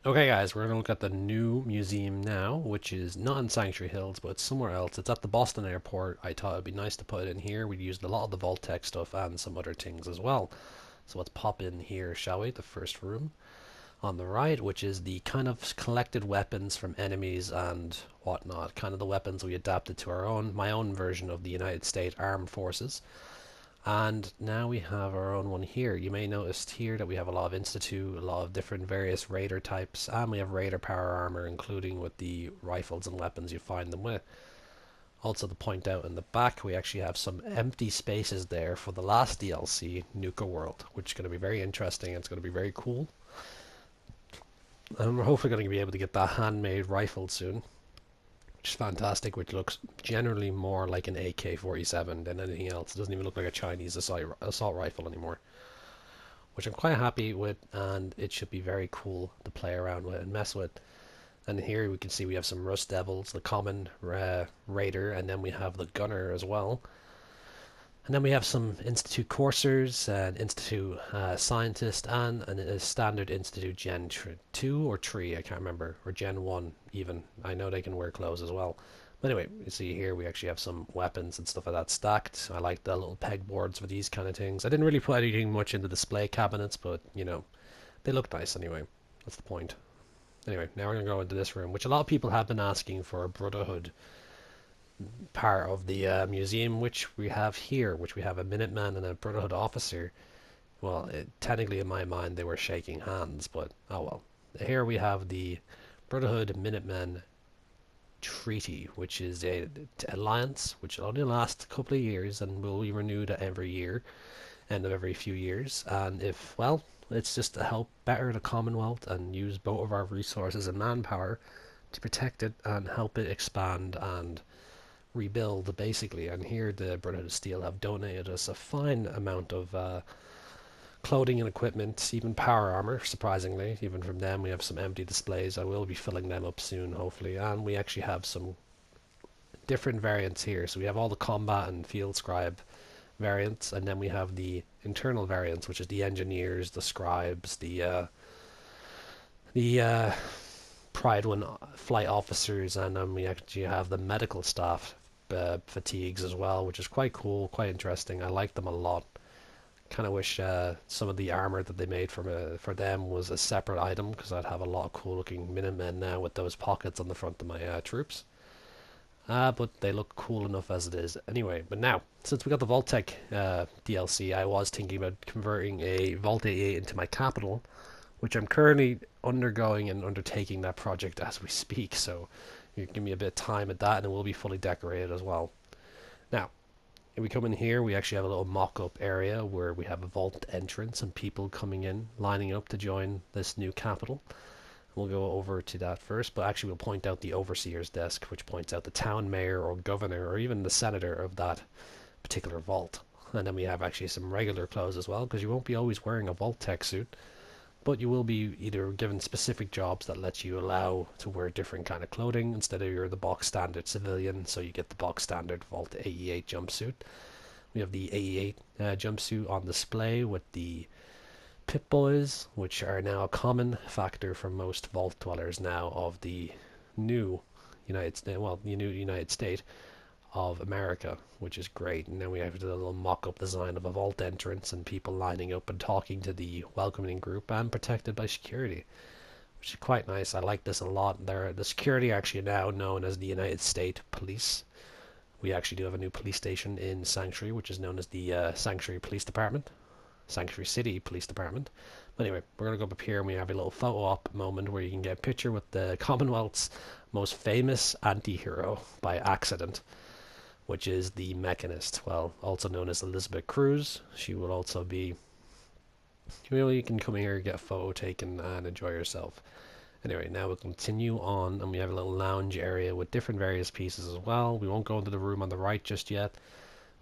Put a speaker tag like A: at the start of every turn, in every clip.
A: Okay guys, we're going to look at the new museum now, which is not in Sanctuary Hills, but it's somewhere else. It's at the Boston airport. I thought it'd be nice to put it in here. We used a lot of the Vault-Tec stuff and some other things as well. So let's pop in here, shall we? The first room on the right, which is the kind of collected weapons from enemies and whatnot. Kind of the weapons we adapted to my own version of the United States Armed Forces. And now we have our own one here. You may notice here that we have a lot of Institute, a lot of different various Raider types, and we have Raider power armor, including with the rifles and weapons you find them with. Also to point out in the back, we actually have some empty spaces there for the last DLC, Nuka World, which is going to be very interesting. It's going to be very cool. And we're hopefully going to be able to get that handmade rifle soon, which is fantastic, which looks generally more like an AK-47 than anything else. It doesn't even look like a Chinese assault rifle anymore, which I'm quite happy with, and it should be very cool to play around with and mess with. And here we can see we have some Rust Devils, the common Raider, and then we have the Gunner as well. And then we have some Institute Coursers, an Institute Scientist, and a standard Institute Gen 2 or 3, I can't remember, or Gen 1 even. I know they can wear clothes as well. But anyway, you see here we actually have some weapons and stuff like that stacked. I like the little pegboards for these kind of things. I didn't really put anything much into display cabinets, but you know, they look nice anyway. That's the point. Anyway, now we're going to go into this room, which a lot of people have been asking for a Brotherhood part of the museum, which we have here, which we have a Minuteman and a Brotherhood officer. Well, technically in my mind they were shaking hands, but oh well. Here we have the Brotherhood Minutemen Treaty, which is a alliance which only lasts a couple of years and will be renewed every year, end of every few years. And if, well, it's just to help better the Commonwealth and use both of our resources and manpower to protect it and help it expand and rebuild basically. And here the Brotherhood of Steel have donated us a fine amount of clothing and equipment, even power armor, surprisingly. Even from them we have some empty displays. I will be filling them up soon, hopefully. And we actually have some different variants here. So we have all the combat and field scribe variants, and then we have the internal variants, which is the engineers, the scribes, the Pride One flight officers, and then we actually have the medical staff fatigues as well, which is quite cool, quite interesting. I like them a lot. Kind of wish some of the armor that they made for them was a separate item, because I'd have a lot of cool looking Minutemen now with those pockets on the front of my troops. But they look cool enough as it is. Anyway, but now, since we got the Vault-Tec DLC, I was thinking about converting a Vault 88 into my capital, which I'm currently undergoing and undertaking that project as we speak. So you give me a bit of time at that, and it will be fully decorated as well. Now, if we come in here, we actually have a little mock-up area where we have a vault entrance and people coming in, lining up to join this new capital. We'll go over to that first, but actually we'll point out the overseer's desk, which points out the town mayor or governor or even the senator of that particular vault. And then we have actually some regular clothes as well, because you won't be always wearing a Vault-Tec suit, but you will be either given specific jobs that let you allow to wear different kind of clothing instead of you're the box standard civilian, so you get the box standard Vault 88 jumpsuit. We have the 88 jumpsuit on display with the Pip-Boys, which are now a common factor for most vault dwellers now of the new United States, well, the new United States of America, which is great. And then we have the little mock-up design of a vault entrance and people lining up and talking to the welcoming group and protected by security, which is quite nice. I like this a lot. The security are actually now known as the United States Police. We actually do have a new police station in Sanctuary, which is known as the Sanctuary Police Department. Sanctuary City Police Department. But anyway, we're going to go up here and we have a little photo op moment where you can get a picture with the Commonwealth's most famous anti-hero by accident, which is the Mechanist, well, also known as Elizabeth Cruz. She will also be... Really, you can come here, get a photo taken, and enjoy yourself. Anyway, now we'll continue on, and we have a little lounge area with different various pieces as well. We won't go into the room on the right just yet,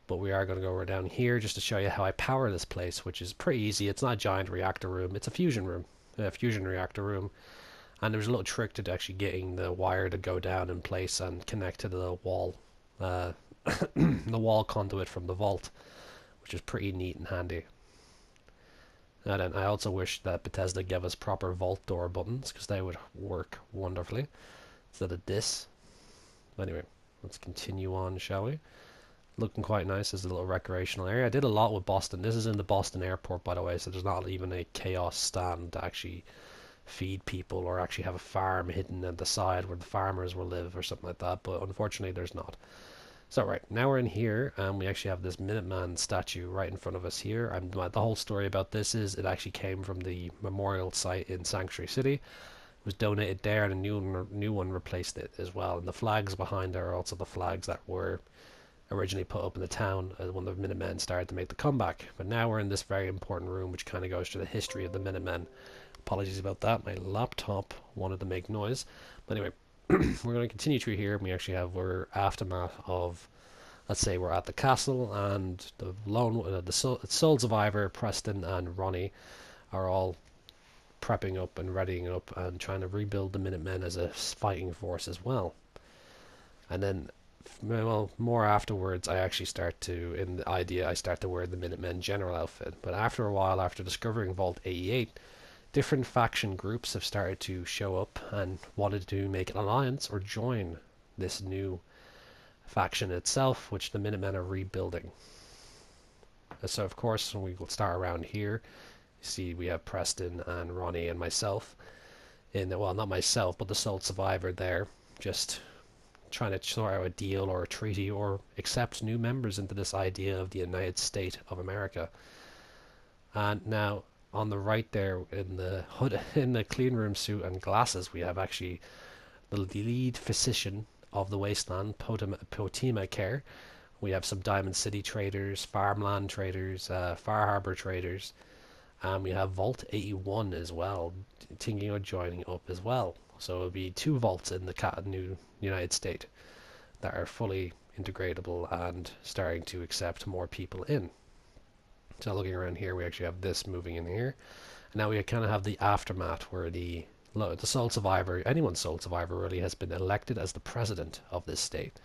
A: but we are going to go over down here just to show you how I power this place, which is pretty easy. It's not a giant reactor room, it's a fusion room, a fusion reactor room. And there's a little trick to actually getting the wire to go down in place and connect to the wall, the wall conduit from the vault, which is pretty neat and handy. And then I also wish that Bethesda gave us proper vault door buttons, because they would work wonderfully instead of this. But anyway, let's continue on, shall we? Looking quite nice as a little recreational area. I did a lot with Boston. This is in the Boston airport, by the way, so there's not even a chaos stand to actually feed people or actually have a farm hidden at the side where the farmers will live or something like that, but unfortunately there's not. So right, now we're in here and we actually have this Minuteman statue right in front of us here. And the whole story about this is it actually came from the memorial site in Sanctuary City. It was donated there and a new one replaced it as well. And the flags behind there are also the flags that were originally put up in the town when the Minutemen started to make the comeback. But now we're in this very important room which kind of goes to the history of the Minutemen. Apologies about that, my laptop wanted to make noise. But anyway, we're going to continue through here. We actually have our aftermath of, let's say we're at the castle, and the sole survivor, Preston and Ronnie, are all prepping up and readying up and trying to rebuild the Minutemen as a fighting force as well. And then, well, more afterwards, I actually start to, in the idea, I start to wear the Minutemen general outfit. But after a while, after discovering Vault 88, different faction groups have started to show up and wanted to make an alliance or join this new faction itself, which the Minutemen are rebuilding. So of course, when we start around here, you see we have Preston and Ronnie and myself well, not myself, but the sole survivor there, just trying to sort out a deal or a treaty or accept new members into this idea of the United States of America. And now on the right there in the hood, in the clean room suit and glasses, we have actually the lead physician of the Wasteland, Potima Care. We have some Diamond City traders, farmland traders, Far Harbor traders, and we have Vault 81 as well, thinking of joining up as well. So it'll be 2 vaults in the new United States that are fully integratable and starting to accept more people in. So looking around here, we actually have this moving in here. And now we kind of have the aftermath where the sole survivor, anyone's sole survivor really, has been elected as the president of this state.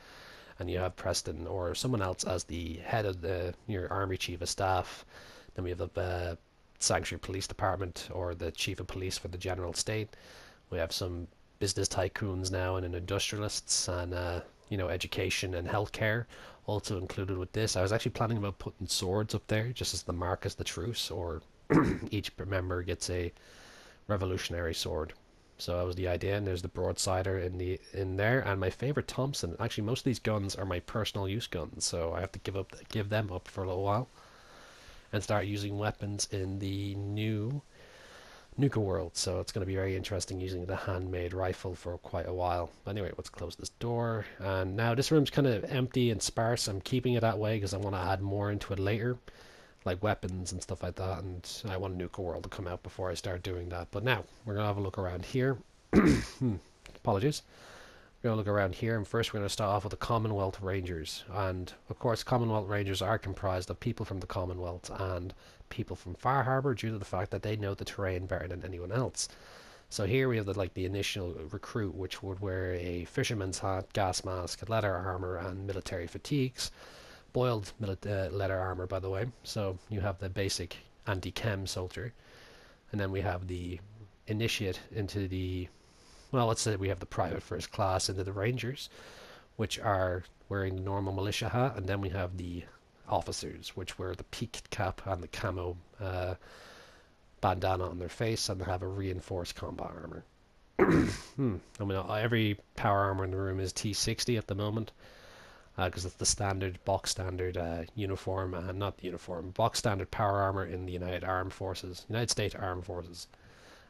A: And you have Preston or someone else as the head of your army chief of staff. Then we have the Sanctuary Police Department or the chief of police for the general state. We have some business tycoons now and industrialists and education and healthcare also included with this. I was actually planning about putting swords up there just as the mark as the truce, or each member gets a revolutionary sword. So that was the idea, and there's the broadsider in there, and my favorite Thompson. Actually, most of these guns are my personal use guns, so I have to give them up for a little while and start using weapons in the new Nuka World. So it's going to be very interesting using the handmade rifle for quite a while. But anyway, let's close this door. And now this room's kind of empty and sparse. I'm keeping it that way because I want to add more into it later, like weapons and stuff like that. And I want Nuka World to come out before I start doing that. But now we're going to have a look around here. Apologies. We're going to look around here, and first we're going to start off with the Commonwealth Rangers. And of course, Commonwealth Rangers are comprised of people from the Commonwealth and people from Far Harbor, due to the fact that they know the terrain better than anyone else. So here we have the initial recruit, which would wear a fisherman's hat, gas mask, leather armor, and military fatigues. Boiled leather armor, by the way. So you have the basic anti-chem soldier, and then we have the initiate into the, well, let's say we have the private first class into the Rangers, which are wearing the normal militia hat, and then we have the officers, which wear the peaked cap and the camo bandana on their face, and they have a reinforced combat armor. I mean, every power armor in the room is T60 at the moment, because it's the standard box standard uniform, and not the uniform, box standard power armor in the United States Armed Forces.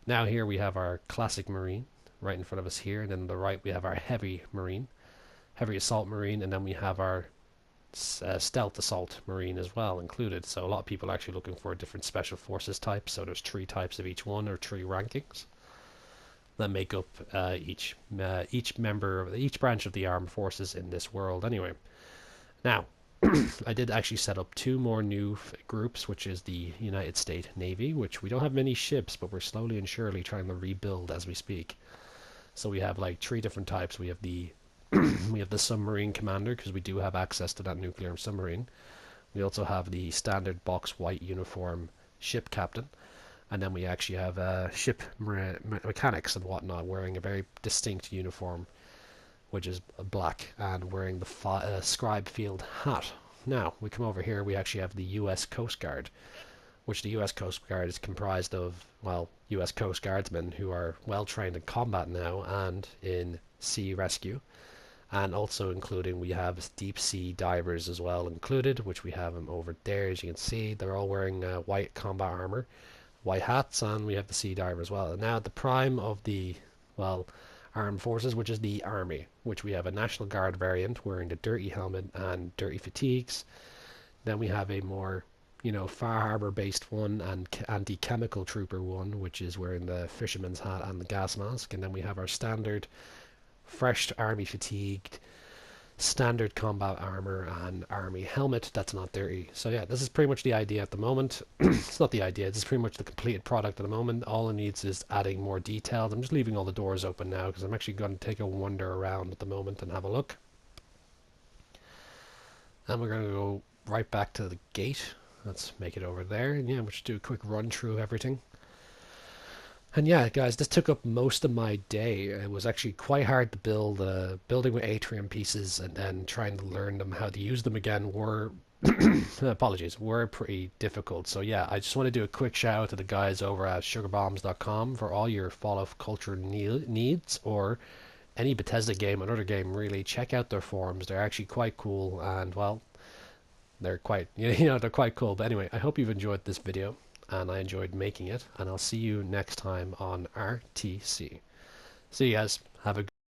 A: Now here we have our classic Marine right in front of us here, and then on the right we have our heavy assault Marine, and then we have our stealth assault Marine as well included. So a lot of people are actually looking for different special forces types, so there's 3 types of each one, or 3 rankings that make up each member of each branch of the armed forces in this world. Anyway, now I did actually set up 2 more new groups, which is the United States Navy, which we don't have many ships, but we're slowly and surely trying to rebuild as we speak. So we have 3 different types. We have the we have the submarine commander, because we do have access to that nuclear submarine. We also have the standard box white uniform ship captain, And then we actually have ship mechanics and whatnot wearing a very distinct uniform, which is black, and wearing the scribe field hat. Now, we come over here, we actually have the US Coast Guard, which the US Coast Guard is comprised of, well, US Coast Guardsmen who are well trained in combat now and in sea rescue. And also including, we have deep sea divers as well included, which we have them over there. As you can see, they're all wearing white combat armor, white hats, and we have the sea diver as well. And now the prime of the, well, armed forces, which is the army, which we have a National Guard variant wearing the dirty helmet and dirty fatigues. Then we have a more, Far Harbor based one and anti-chemical trooper one, which is wearing the fisherman's hat and the gas mask. And then we have our standard fresh army fatigued standard combat armor and army helmet that's not dirty. So yeah, this is pretty much the idea at the moment. It's not the idea, this is pretty much the completed product at the moment. All it needs is adding more details. I'm just leaving all the doors open now because I'm actually going to take a wander around at the moment and have a look. And we're going to go right back to the gate. Let's make it over there, and yeah, we'll just do a quick run through everything. And yeah, guys, this took up most of my day. It was actually quite hard to build. Building with Atrium pieces and then trying to learn them, how to use them again were, apologies, were pretty difficult. So yeah, I just want to do a quick shout out to the guys over at sugarbombs.com for all your Fallout Culture needs, or any Bethesda game, another game really. Check out their forums. They're actually quite cool, and well, they're quite, they're quite cool. But anyway, I hope you've enjoyed this video, and I enjoyed making it, and I'll see you next time on RTC. See you guys. Have a